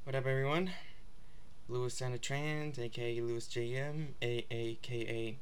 What up, everyone? Lewis Santa Trans, aka Lewis JM, aka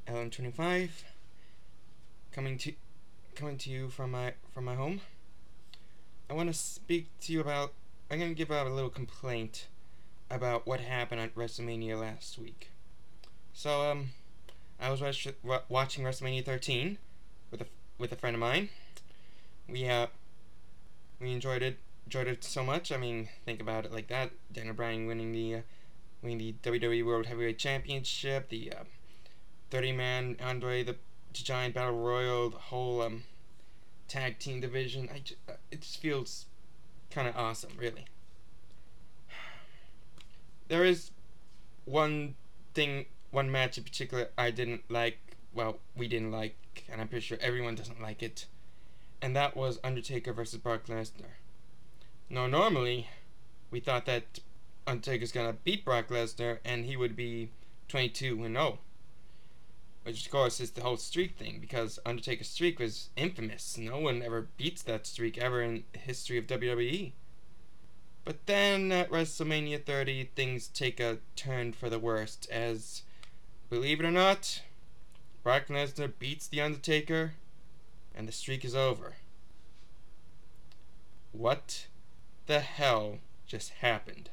LM25, coming to you from my home. I want to speak to you about. I'm gonna give out a little complaint about what happened at WrestleMania last week. So I was watching WrestleMania 13 with a friend of mine. We enjoyed it so much. I mean, think about it like that. Daniel Bryan winning the WWE World Heavyweight Championship, the 30-man Andre the Giant Battle Royal, the whole tag team division. It just feels kind of awesome, really. There is one match in particular I didn't like. Well, we didn't like, and I'm pretty sure everyone doesn't like it. And that was Undertaker versus Brock Lesnar. Now, normally, we thought that Undertaker's gonna beat Brock Lesnar and he would be 22-0. Which, of course, is the whole streak thing, because Undertaker's streak was infamous. No one ever beats that streak ever in the history of WWE. But then at WrestleMania 30, things take a turn for the worst, as, believe it or not, Brock Lesnar beats The Undertaker, and the streak is over. What the hell just happened?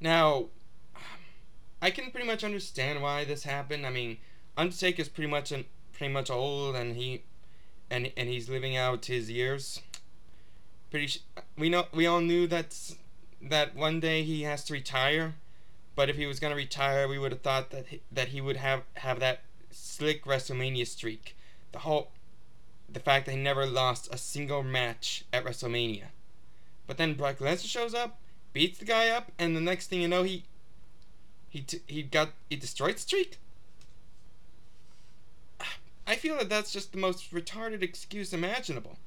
Now, I can pretty much understand why this happened. I mean, Undertaker's pretty much old, and he's living out his years. We all knew that one day he has to retire, but if he was gonna retire, we would have thought that he would have that slick WrestleMania streak. The fact that he never lost a single match at WrestleMania. But then Brock Lesnar shows up, beats the guy up, and the next thing you know, he destroyed the streak. I feel that that's just the most retarded excuse imaginable.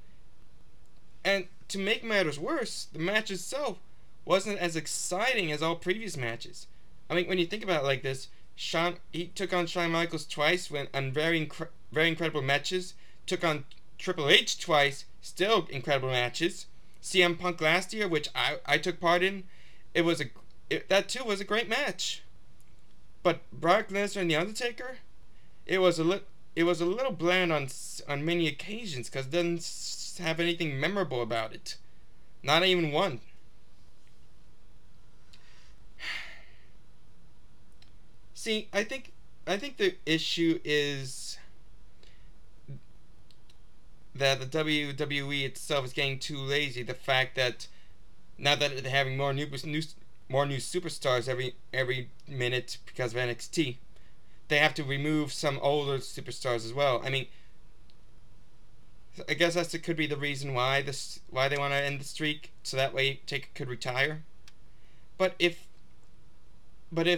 And to make matters worse, the match itself wasn't as exciting as all previous matches. I mean, when you think about it like this, he took on Shawn Michaels twice on very incredible matches. Took on Triple H twice, still incredible matches. CM Punk last year, which I took part in, that too was a great match. But Brock Lesnar and The Undertaker, it was a little bland on many occasions, because it doesn't have anything memorable about it. Not even one. See, I think the issue is that the WWE itself is getting too lazy. The fact that now that they're having more new superstars every minute because of NXT, they have to remove some older superstars as well. I mean, I guess that could be the reason why they want to end the streak, so that way Taker could retire. But if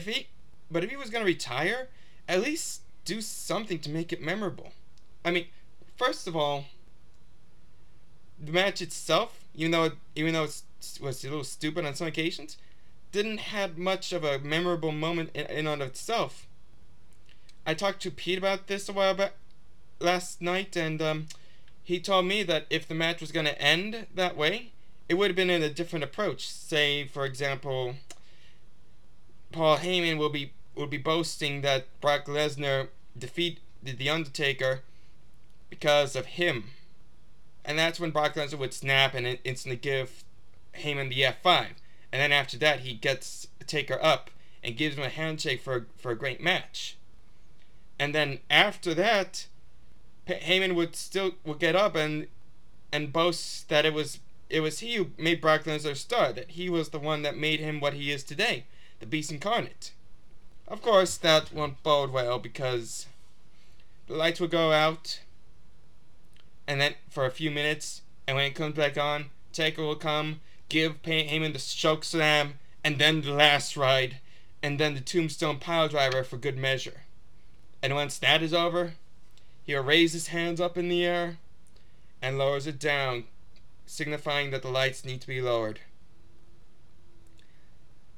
he was gonna retire, at least do something to make it memorable. I mean, first of all, the match itself, even though it was a little stupid on some occasions, didn't have much of a memorable moment in and of itself. I talked to Pete about this a while back last night, and he told me that if the match was going to end that way, it would have been in a different approach. Say, for example, Paul Heyman will be boasting that Brock Lesnar defeated The Undertaker because of him. And that's when Brock Lesnar would snap and instantly give Heyman the F5. And then after that, he gets Taker up and gives him a handshake for a great match. And then after that, Heyman would get up and boast that it was he who made Brock Lesnar a star, that he was the one that made him what he is today, the Beast Incarnate. Of course, that won't bode well, because the lights will go out, and then for a few minutes, and when it comes back on, Taker will come, give Heyman the choke slam, and then the last ride, and then the tombstone piledriver for good measure. And once that is over, he'll raise his hands up in the air and lowers it down, signifying that the lights need to be lowered.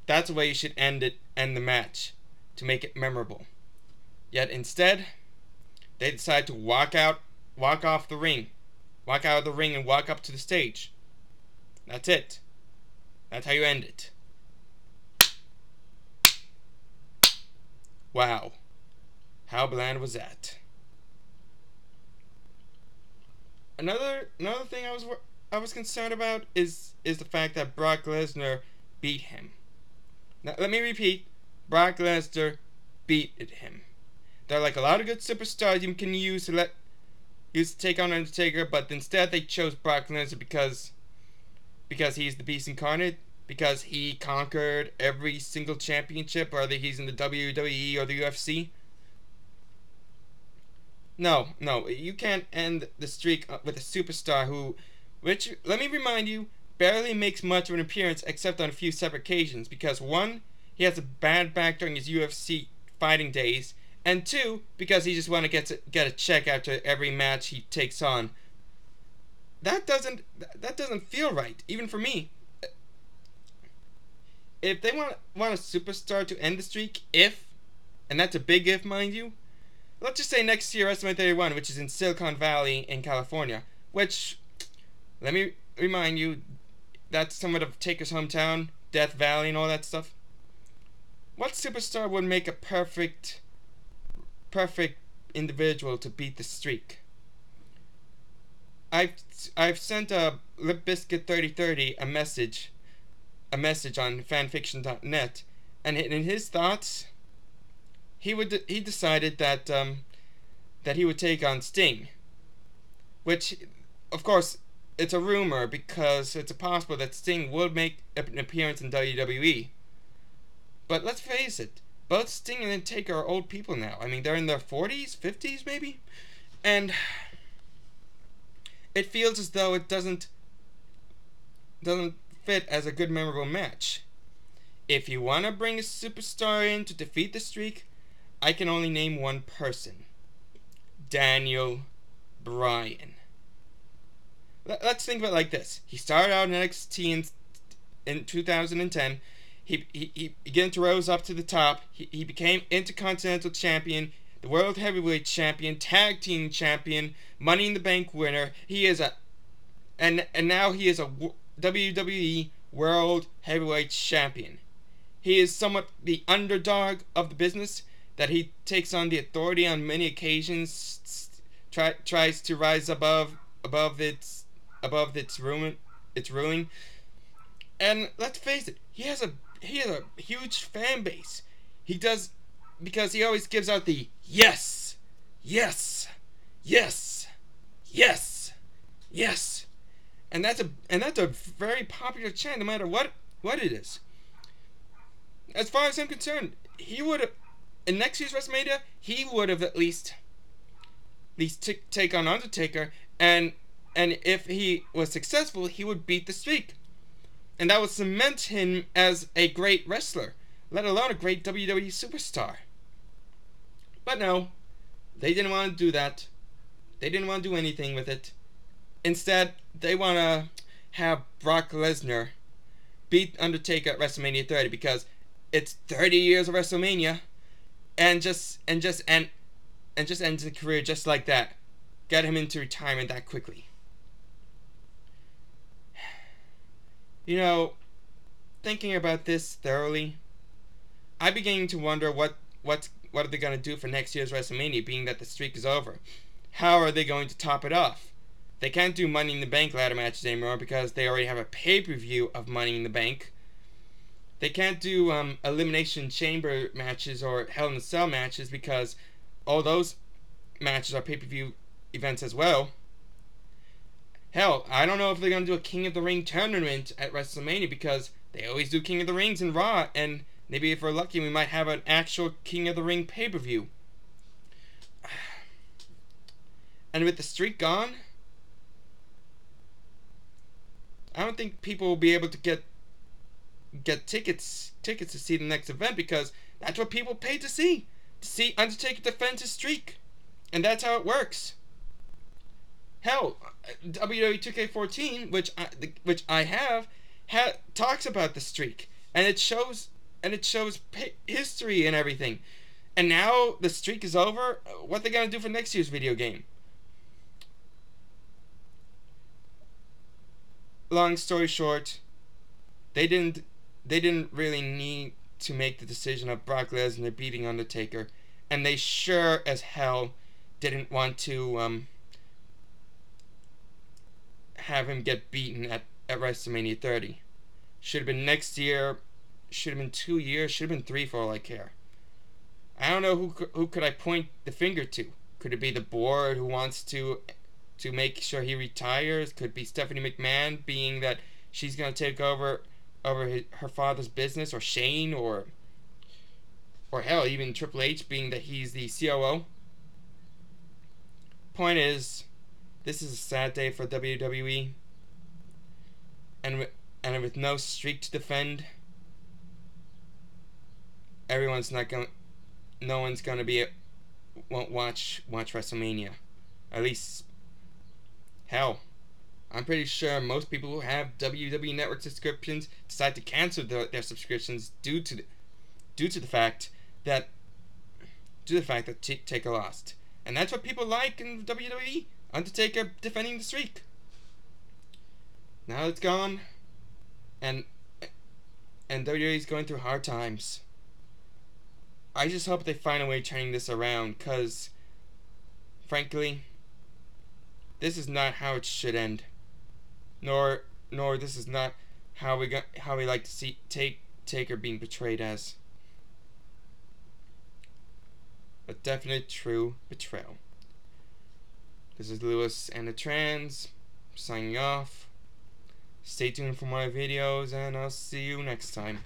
That's the way you should end the match, to make it memorable. Yet instead, they decide to walk out of the ring and walk up to the stage. That's it. That's how you end it. Wow. How bland was that? Another thing I was concerned about is the fact that Brock Lesnar beat him. Now let me repeat, Brock Lesnar beat him. There are like a lot of good superstars you can use to take on Undertaker, but instead they chose Brock Lesnar because he's the beast incarnate, because he conquered every single championship, whether he's in the WWE or the UFC. No, you can't end the streak with a superstar which, let me remind you, barely makes much of an appearance except on a few separate occasions, because one, he has a bad back during his UFC fighting days, and two, because he just want to get a check after every match he takes on. That doesn't feel right, even for me. If they want a superstar to end the streak, and that's a big if, mind you, let's just say next year WrestleMania 31, which is in Silicon Valley in California, which, let me remind you, that's somewhat of Taker's hometown, Death Valley and all that stuff. What superstar would make a perfect individual to beat the streak? I've sent a Lip Biscuit 3030 a message on fanfiction.net, and in his thoughts, he decided that he would take on Sting, which, of course, it's a rumor because it's possible that Sting would make an appearance in WWE. But let's face it, both Sting and Undertaker are old people now. I mean, they're in their 40s, 50s maybe, and it feels as though it doesn't fit as a good, memorable match. If you want to bring a superstar in to defeat the streak, I can only name one person. Daniel Bryan. Let's think of it like this. He started out in NXT in 2010. He began to rise up to the top. He became Intercontinental Champion, the World Heavyweight Champion, Tag Team Champion, Money in the Bank winner. He is and now he is a WWE World Heavyweight Champion. He is somewhat the underdog of the business, that he takes on the authority on many occasions, tries to rise above its ruling. And let's face it, he has a huge fan base. He does, because he always gives out the yes, yes, yes, yes, yes. And that's a very popular chant, no matter what it is. As far as I'm concerned, he would have, in next year's WrestleMania, he would have at least take on Undertaker, and if he was successful, he would beat the streak, and that would cement him as a great wrestler, let alone a great WWE superstar. But no, they didn't want to do that. They didn't want to do anything with it. Instead, they want to have Brock Lesnar beat Undertaker at WrestleMania 30 because it's 30 years of WrestleMania, and just ends the career just like that. Get him into retirement that quickly. You know, thinking about this thoroughly, I'm beginning to wonder what are they going to do for next year's WrestleMania, being that the streak is over. How are they going to top it off? They can't do Money in the Bank ladder matches anymore because they already have a pay-per-view of Money in the Bank. They can't do Elimination Chamber matches or Hell in a Cell matches because all those matches are pay-per-view events as well. Hell, I don't know if they're going to do a King of the Ring tournament at WrestleMania because they always do King of the Rings in Raw, and maybe if we're lucky we might have an actual King of the Ring pay-per-view. And with the streak gone, I don't think people will be able to get tickets to see the next event, because that's what people pay to see Undertaker defend his streak, and that's how it works. Hell, WWE 2K14, which I have talks about the streak, and it shows history and everything. And now the streak is over. What are they gonna do for next year's video game? Long story short, they didn't really need to make the decision of Brock Lesnar beating Undertaker, and they sure as hell didn't want to have him get beaten at WrestleMania 30. Should have been next year. Should have been 2 years. Should have been three for all I care. I don't know who could I point the finger to. Could it be the board who wants to make sure he retires? Could it be Stephanie McMahon, being that she's gonna take over her father's business, or Shane, or hell, even Triple H, being that he's the COO. Point is, this is a sad day for WWE, and with no streak to defend, no one's gonna won't watch WrestleMania. At least, hell, I'm pretty sure most people who have WWE Network subscriptions decide to cancel their subscriptions due to the fact that Taker lost, and that's what people like in WWE. Undertaker defending the streak. Now it's gone, and WWE is going through hard times. I just hope they find a way of turning this around, cause frankly, this is not how it should end. Nor this is not how we like to see Taker being portrayed as. A definite true betrayal. This is Lewis and the Trans signing off. Stay tuned for more videos, and I'll see you next time.